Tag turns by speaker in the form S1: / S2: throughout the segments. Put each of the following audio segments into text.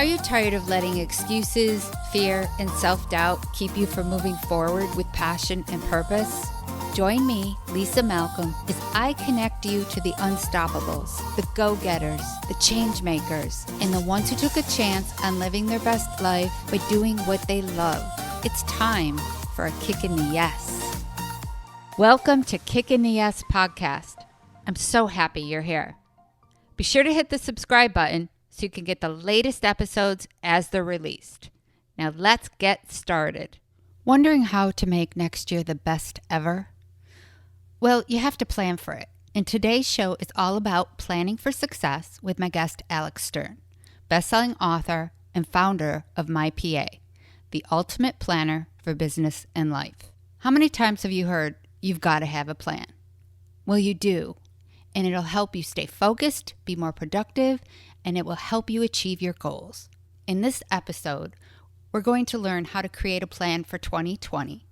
S1: you tired of letting excuses, fear, and self-doubt keep you from moving forward with passion and purpose? Join me, Lisa Malcolm, as I connect you to the unstoppables, the go-getters, the change makers, and the ones who took a chance on living their best life by doing what they love. It's time for a Kick in the Yes. Welcome to Kick in the Yes podcast. I'm so happy you're here. Be sure to hit the subscribe button so you can get the latest episodes as they're released. Now let's get started. Wondering how to make next year the best ever? Well, you have to plan for it. And today's show is all about planning for success with my guest Alex Stern, best-selling author and founder of MyPA, the ultimate planner for business and life. How many times have you heard, you've got to have a plan? Well, you do. And it'll help you stay focused, be more productive, and it will help you achieve your goals. In this episode, we're going to learn how to create a plan for 2020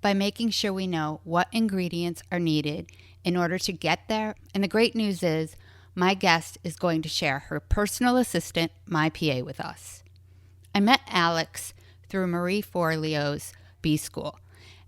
S1: by making sure we know what ingredients are needed in order to get there. And the great news is, my guest is going to share her personal assistant, MyPA, with us. I met Alex through Marie Forleo's B School,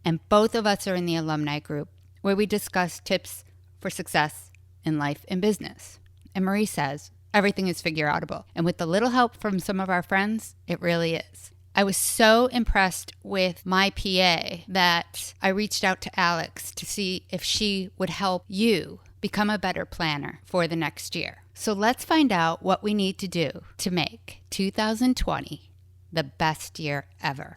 S1: and both of us are in the alumni group where we discuss tips for success in life and business. And Marie says, everything is figure outable. And with a little help from some of our friends, it really is. I was so impressed with MyPA that I reached out to Alex to see if she would help you become a better planner for the next year. So let's find out what we need to do to make 2020 the best year ever.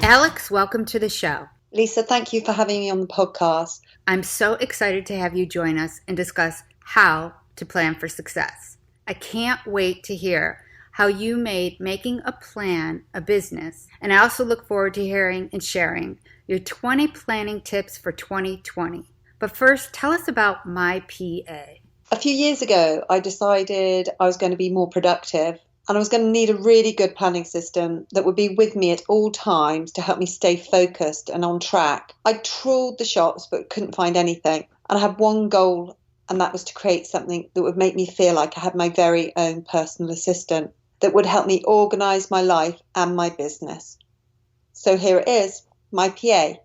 S1: Alex, welcome to the show.
S2: Lisa, thank you for having me on the podcast.
S1: I'm so excited to have you join us and discuss how to plan for success. I can't wait to hear how you made making a plan a business. And I also look forward to hearing and sharing your 20 planning tips for 2020. But first, tell us about MyPA.
S2: A few years ago, I decided I was going to be more productive and I was going to need a really good planning system that would be with me at all times to help me stay focused and on track. I trawled the shops but couldn't find anything. And I had one goal, and that was to create something that would make me feel like I had my very own personal assistant that would help me organise my life and my business. So here it is, MyPA.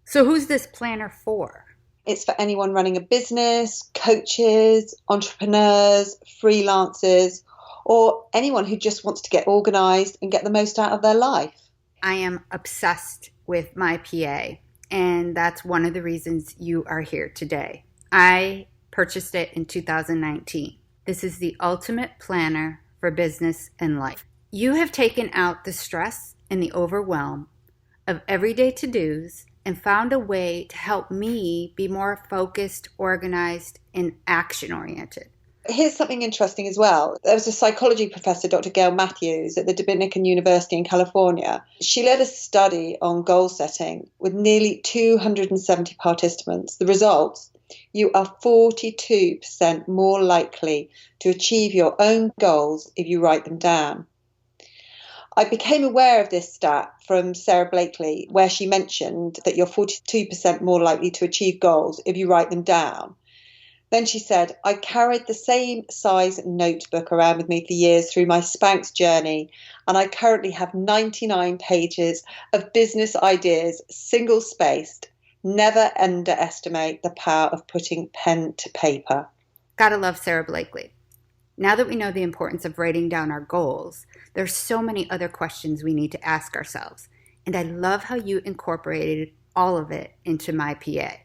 S1: So who's this planner for?
S2: It's for anyone running a business, coaches, entrepreneurs, freelancers, or anyone who just wants to get organised and get the most out of their life.
S1: I am obsessed with MyPA, and that's one of the reasons you are here today. I purchased it in 2019. This is the ultimate planner for business and life. You have taken out the stress and the overwhelm of everyday to-dos and found a way to help me be more focused, organized, and action-oriented.
S2: Here's something interesting as well. There was a psychology professor, Dr. Gail Matthews, at the Dominican University in California. She led a study on goal setting with nearly 270 participants. The results: you are 42% more likely to achieve your own goals if you write them down. I became aware of this stat from Sara Blakely, where she mentioned that you're 42% more likely to achieve goals if you write them down. Then she said, I carried the same size notebook around with me for years through my Spanx journey, and I currently have 99 pages of business ideas, single-spaced. Never underestimate the power of putting pen to paper.
S1: Gotta love Sara Blakely. Now that we know the importance of writing down our goals, there's so many other questions we need to ask ourselves. And I love how you incorporated all of it into MyPA.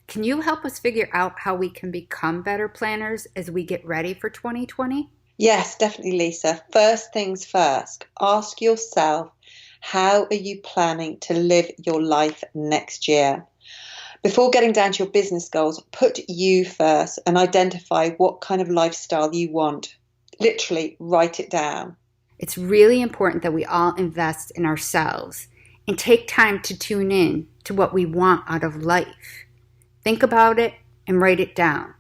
S1: Can you help us figure out how we can become better planners as we get ready for 2020?
S2: Yes, definitely, Lisa. First things first, ask yourself, how are you planning to live your life next year? Before getting down to your business goals, put you first and identify what kind of lifestyle you want. Literally, write it down.
S1: It's really important that we all invest in ourselves and take time to tune in to what we want out of life. Think about it and write it down.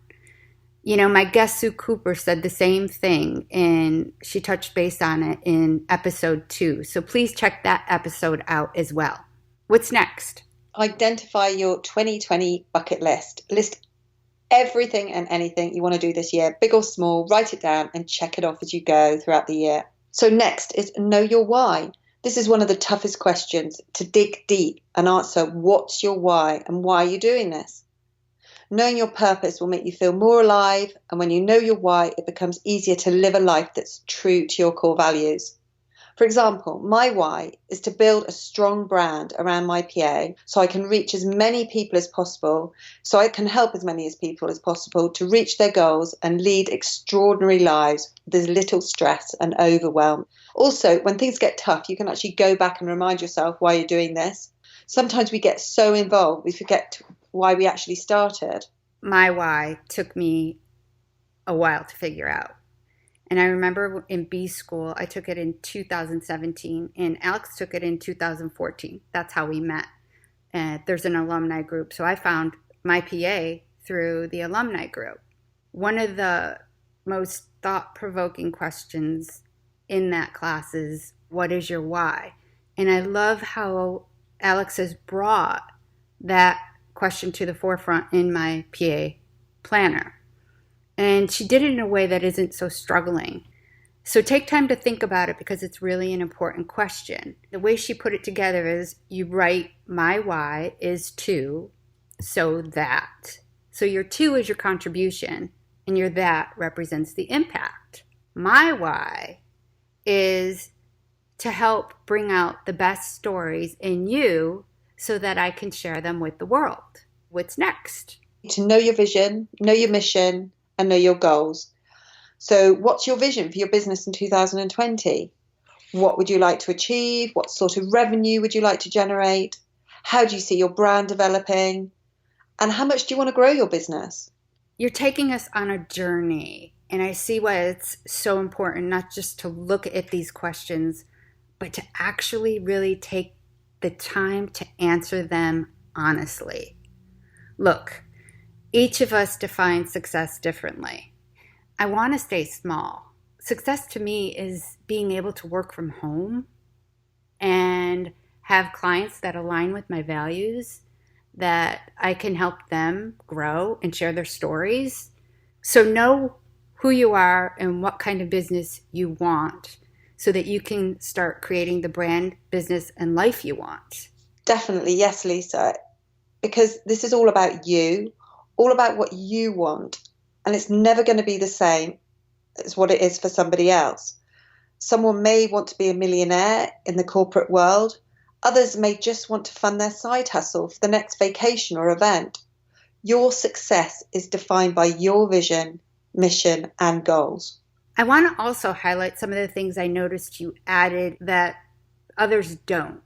S1: You know, my guest Sue Cooper said the same thing, and she touched base on it in episode 2. So please check that episode out as well. What's next?
S2: Identify your 2020 bucket list. List Everything and anything you want to do this year, big or small, write it down and check it off as you go throughout the year. So next is know your why. This is one of the toughest questions, to dig deep and answer what's your why and why are you doing this. Knowing your purpose will make you feel more alive, and when you know your why, it becomes easier to live a life that's true to your core values. For example, my why is to build a strong brand around my PA so I can reach as many people as possible, so I can help as many people as possible to reach their goals and lead extraordinary lives with as little stress and overwhelm. Also, when things get tough, you can actually go back and remind yourself why you're doing this. Sometimes we get so involved, we forget why we actually started.
S1: My why took me a while to figure out. And I remember in B school, I took it in 2017, and Alex took it in 2014. That's how we met. And there's an alumni group. So I found my PA through the alumni group. One of the most thought-provoking questions in that class is, what is your why? And I love how Alex has brought that question to the forefront in my PA planner. And she did it in a way that isn't so struggling. So take time to think about it because it's really an important question. The way she put it together is you write, my why is to, so that. So your to is your contribution and your that represents the impact. My why is to help bring out the best stories in you so that I can share them with the world. What's next?
S2: To know your vision, know your mission, and know your goals. So what's your vision for your business in 2020? What would you like to achieve? What sort of revenue would you like to generate? How do you see your brand developing? And how much do you want to grow your business?
S1: You're taking us on a journey, and I see why it's so important not just to look at these questions, but to actually really take the time to answer them honestly. Look, each of us defines success differently. I want to stay small. Success to me is being able to work from home and have clients that align with my values, that I can help them grow and share their stories. So know who you are and what kind of business you want so that you can start creating the brand, business, and life you want.
S2: Definitely, yes, Lisa, because this is all about you, all about what you want, and it's never going to be the same as what it is for somebody else. Someone may want to be a millionaire in the corporate world. Others may just want to fund their side hustle for the next vacation or event. Your success is defined by your vision, mission, and goals.
S1: I want to also highlight some of the things I noticed you added that others don't.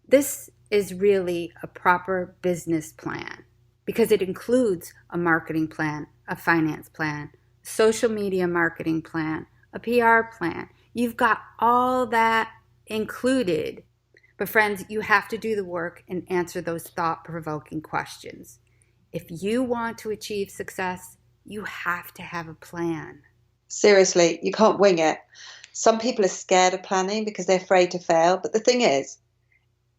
S1: This is really a proper business plan because it includes a marketing plan, a finance plan, social media marketing plan, a PR plan. You've got all that included. But friends, you have to do the work and answer those thought-provoking questions. If you want to achieve success, you have to have a plan.
S2: Seriously, you can't wing it. Some people are scared of planning because they're afraid to fail. But the thing is,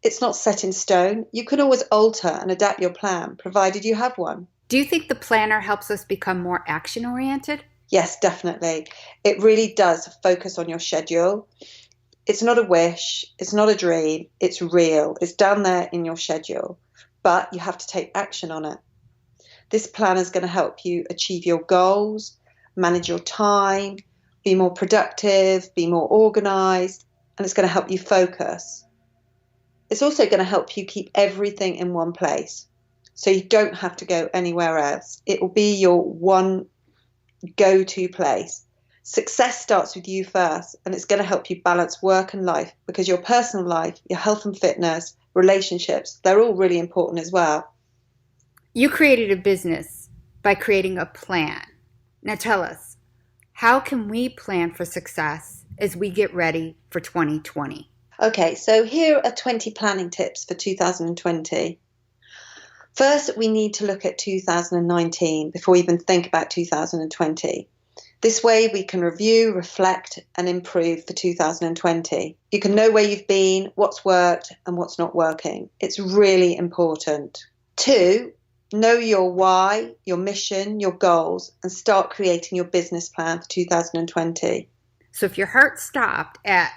S2: it's not set in stone. You can always alter and adapt your plan, provided you have one.
S1: Do you think the planner helps us become more action-oriented?
S2: Yes, definitely. It really does focus on your schedule. It's not a wish. It's not a dream. It's real. It's down there in your schedule. But you have to take action on it. This plan is going to help you achieve your goals, manage your time, be more productive, be more organized, and it's going to help you focus. It's also going to help you keep everything in one place, so you don't have to go anywhere else. It will be your one go-to place. Success starts with you first, and it's going to help you balance work and life because your personal life, your health and fitness, relationships, they're all really important as well.
S1: You created a business by creating a plan. Now tell us, how can we plan for success as we get ready for 2020?
S2: Okay, so here are 20 planning tips for 2020. First, we need to look at 2019 before we even think about 2020. This way we can review, reflect, and improve for 2020. You can know where you've been, what's worked, and what's not working. It's really important. 2, Know your why, your mission, your goals, and start creating your business plan for 2020.
S1: So if your heart stopped at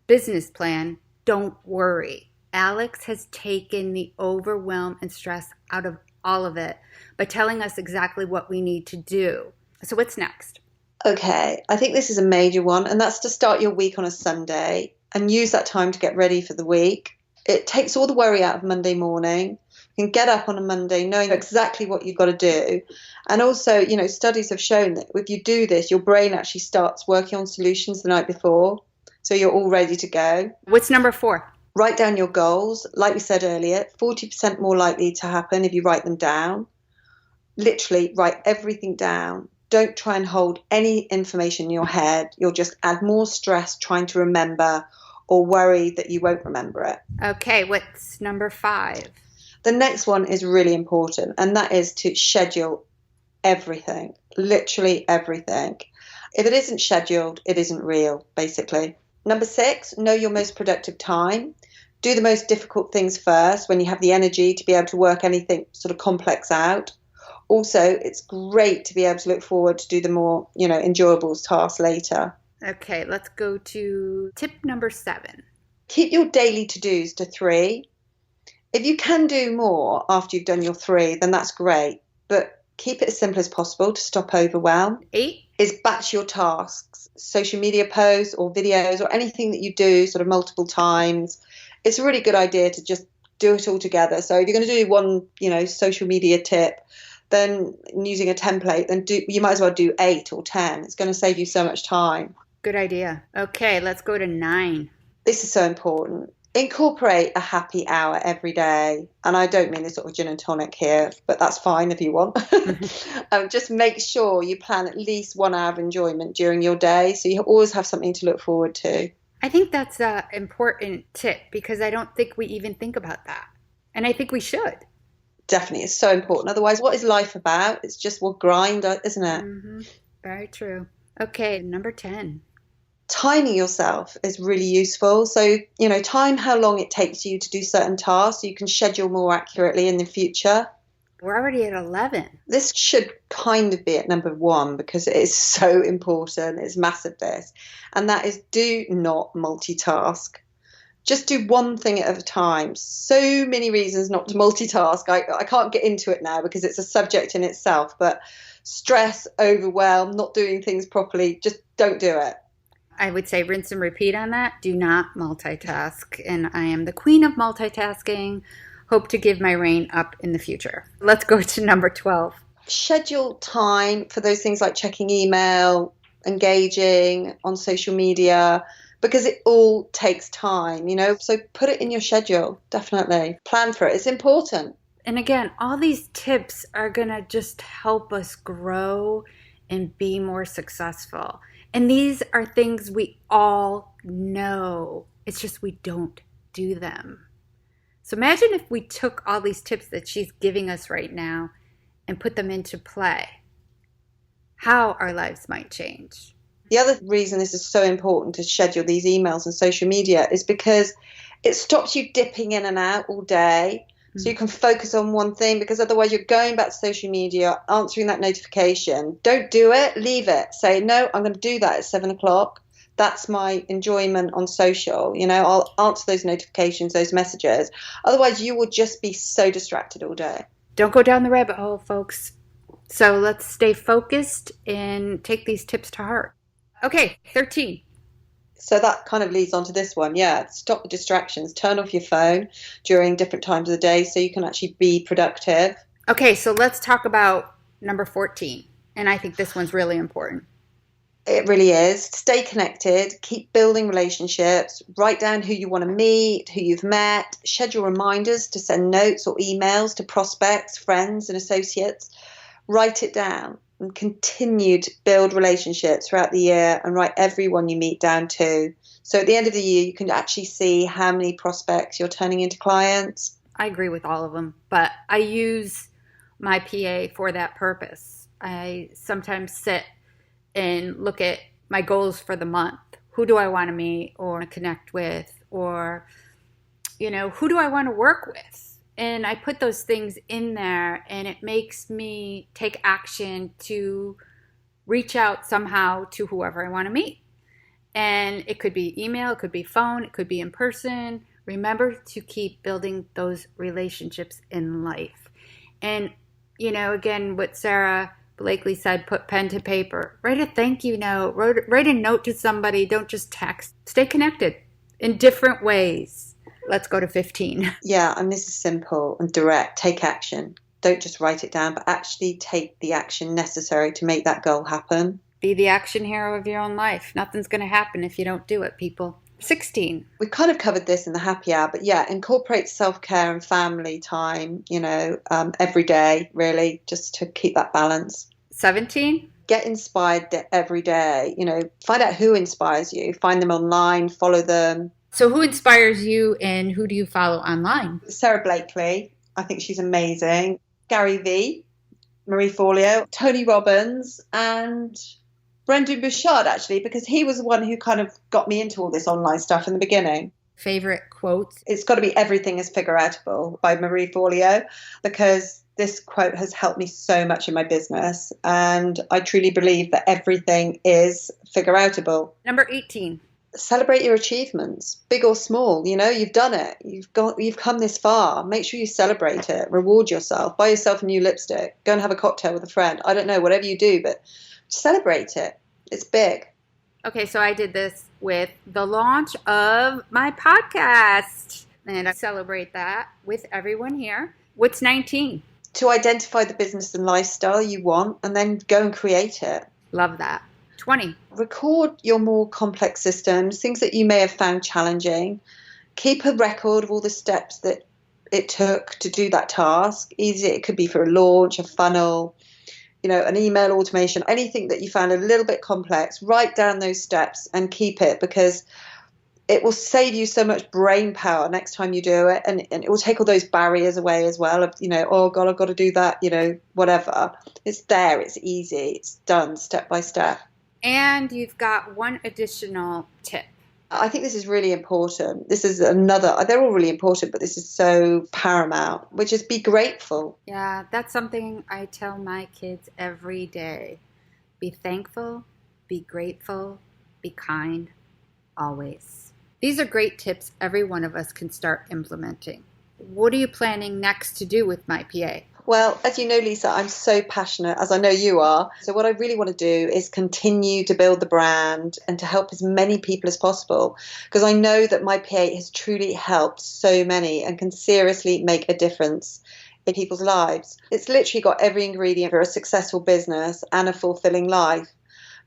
S1: business plan, don't worry. Alex has taken the overwhelm and stress out of all of it by telling us exactly what we need to do. So what's next?
S2: Okay, I think this is a major one, and that's to start your week on a Sunday and use that time to get ready for the week. It takes all the worry out of Monday morning. You can get up on a Monday knowing exactly what you've got to do. And also, studies have shown that if you do this, your brain actually starts working on solutions the night before. So you're all ready to go.
S1: What's number 4?
S2: Write down your goals. Like we said earlier, 40% more likely to happen if you write them down. Literally write everything down. Don't try and hold any information in your head. You'll just add more stress trying to remember or worry that you won't remember it.
S1: Okay, what's number 5?
S2: The next one is really important, and that is to schedule everything, literally everything. If it isn't scheduled, it isn't real, basically. Number 6, know your most productive time. Do the most difficult things first when you have the energy to be able to work anything sort of complex out. Also, it's great to be able to look forward to do the more, enjoyable tasks later.
S1: Okay, let's go to tip number 7.
S2: Keep your daily to-dos to 3. If you can do more after you've done your 3, then that's great. But keep it as simple as possible to stop overwhelm.
S1: 8
S2: is batch your tasks, social media posts or videos or anything that you do sort of multiple times. It's a really good idea to just do it all together. So if you're going to do one, social media tip, then using a template, then you might as well do 8 or 10. It's going to save you so much time.
S1: Good idea. Okay, let's go to 9.
S2: This is so important. Incorporate a happy hour every day. And I don't mean a sort of gin and tonic here, but that's fine if you want. Just make sure you plan at least 1 hour of enjoyment during your day, so you always have something to look forward to.
S1: I think that's an important tip because I don't think we even think about that. And I think we should.
S2: Definitely. It's so important. Otherwise, what is life about? It's just what grind, isn't it?
S1: Mm-hmm. Very true. Okay, number 10.
S2: Timing yourself is really useful. So, time how long it takes you to do certain tasks so you can schedule more accurately in the future.
S1: We're already at 11.
S2: This should kind of be at number 1 because it is so important. It's massive, this. And that is, do not multitask. Just do one thing at a time. So many reasons not to multitask. I can't get into it now because it's a subject in itself. But stress, overwhelm, not doing things properly, just don't do it.
S1: I would say rinse and repeat on that. Do not multitask. And I am the queen of multitasking. Hope to give my reign up in the future. Let's go to number 12.
S2: Schedule time for those things like checking email, engaging on social media, because it all takes time, So put it in your schedule, definitely. Plan for it. It's important.
S1: And again, all these tips are going to just help us grow and be more successful. And these are things we all know. It's just we don't do them. So imagine if we took all these tips that she's giving us right now and put them into play. How our lives might change.
S2: The other reason this is so important to schedule these emails and social media is because it stops you dipping in and out all day. So you can focus on one thing, because otherwise you're going back to social media, answering that notification. Don't do it. Leave it. Say, no, I'm going to do that at 7 o'clock. That's my enjoyment on social. I'll answer those notifications, those messages. Otherwise, you will just be so distracted all day.
S1: Don't go down the rabbit hole, folks. So let's stay focused and take these tips to heart. Okay, 13.
S2: So that kind of leads on to this one. Yeah, stop the distractions. Turn off your phone during different times of the day so you can actually be productive.
S1: Okay, so let's talk about number 14. And I think this one's really important.
S2: It really is. Stay connected. Keep building relationships. Write down who you want to meet, who you've met. Schedule reminders to send notes or emails to prospects, friends, and associates. Write it down. And continue to build relationships throughout the year and write everyone you meet down too. So at the end of the year, you can actually see how many prospects you're turning into clients.
S1: I agree with all of them, but I use my PA for that purpose. I sometimes sit and look at my goals for the month. Who do I want to meet or connect with, or, who do I want to work with? And I put those things in there, and it makes me take action to reach out somehow to whoever I want to meet. And it could be email, it could be phone, it could be in person. Remember to keep building those relationships in life. And, again, what Sarah Blakely said, put pen to paper. Write a thank you note. Write a note to somebody. Don't just text. Stay connected in different ways. Let's go to 15.
S2: Yeah, and this is simple and direct. Take action. Don't just write it down, but actually take the action necessary to make that goal happen.
S1: Be the action hero of your own life. Nothing's going to happen if you don't do it, people. 16.
S2: We kind of covered this in the happy hour, but yeah, incorporate self-care and family time, every day, really, just to keep that balance.
S1: 17.
S2: Get inspired every day. Find out who inspires you. Find them online, follow them.
S1: So who inspires you and who do you follow online?
S2: Sarah Blakely. I think she's amazing. Gary Vee, Marie Forleo, Tony Robbins, and Brendan Bouchard, actually, because he was the one who kind of got me into all this online stuff in the beginning.
S1: Favorite quotes?
S2: It's got to be Everything is Figureoutable by Marie Forleo, because this quote has helped me so much in my business. And I truly believe that everything is figureoutable.
S1: Number 18.
S2: Celebrate your achievements, big or small. You've done it. You've come this far. Make sure you celebrate it. Reward yourself. Buy yourself a new lipstick. Go and have a cocktail with a friend. I don't know, whatever you do, but celebrate it. It's big.
S1: Okay, so I did this with the launch of my podcast, and I celebrate that with everyone here. What's 19?
S2: To identify the business and lifestyle you want, and then go and create it.
S1: Love that. 20.
S2: Record your more complex systems, things that you may have found challenging. Keep a record of all the steps that it took to do that task. It could be for a launch, a funnel, an email automation, anything that you found a little bit complex. Write down those steps and keep it, because it will save you so much brain power next time you do it. And it will take all those barriers away as well of, oh God, I've got to do that, whatever. It's there. It's easy. It's done step by step.
S1: And you've got one additional tip.
S2: I think this is really important. This is another, they're all really important, but this is so paramount, which is be grateful.
S1: Yeah, that's something I tell my kids every day. Be thankful, be grateful, be kind, always. These are great tips every one of us can start implementing. What are you planning next to do with My PA?
S2: Well, as you know, Lisa, I'm so passionate, as I know you are. So what I really want to do is continue to build the brand and to help as many people as possible, because I know that My PA has truly helped so many and can seriously make a difference in people's lives. It's literally got every ingredient for a successful business and a fulfilling life.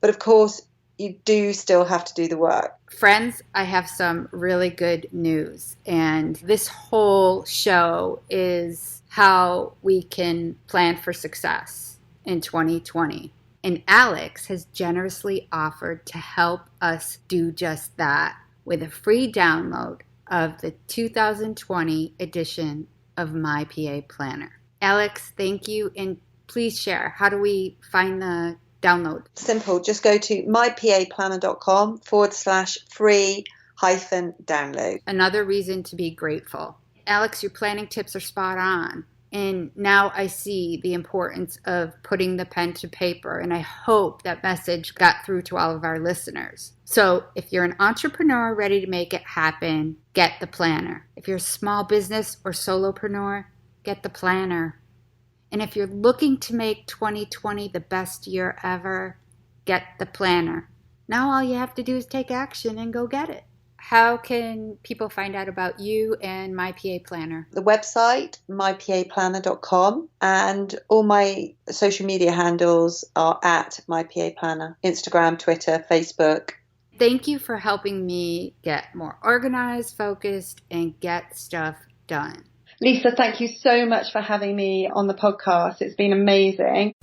S2: But of course, you do still have to do the work.
S1: Friends, I have some really good news. And this whole show is how we can plan for success in 2020. And Alex has generously offered to help us do just that with a free download of the 2020 edition of My PA Planner. Alex, thank you. And please share, how do we find the download?
S2: Simple. Just go to mypaplanner.com/free-download.
S1: Another reason to be grateful. Alex, your planning tips are spot on. And now I see the importance of putting the pen to paper. And I hope that message got through to all of our listeners. So if you're an entrepreneur ready to make it happen, get the planner. If you're a small business or solopreneur, get the planner. And if you're looking to make 2020 the best year ever, get the planner. Now all you have to do is take action and go get it. How can people find out about you and My PA Planner?
S2: The website, mypaplanner.com, and all my social media handles are at My PA Planner. Instagram, Twitter, Facebook.
S1: Thank you for helping me get more organized, focused, and get stuff done.
S2: Lisa, thank you so much for having me on the podcast. It's been amazing.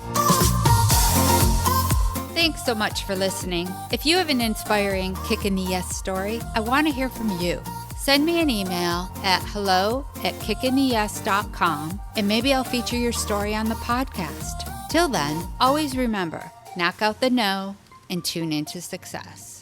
S1: Thanks so much for listening. If you have an inspiring kick in the yes story, I want to hear from you. Send me an email at hello@kickintheyes.com and maybe I'll feature your story on the podcast. Till then, always remember, knock out the no and tune into success.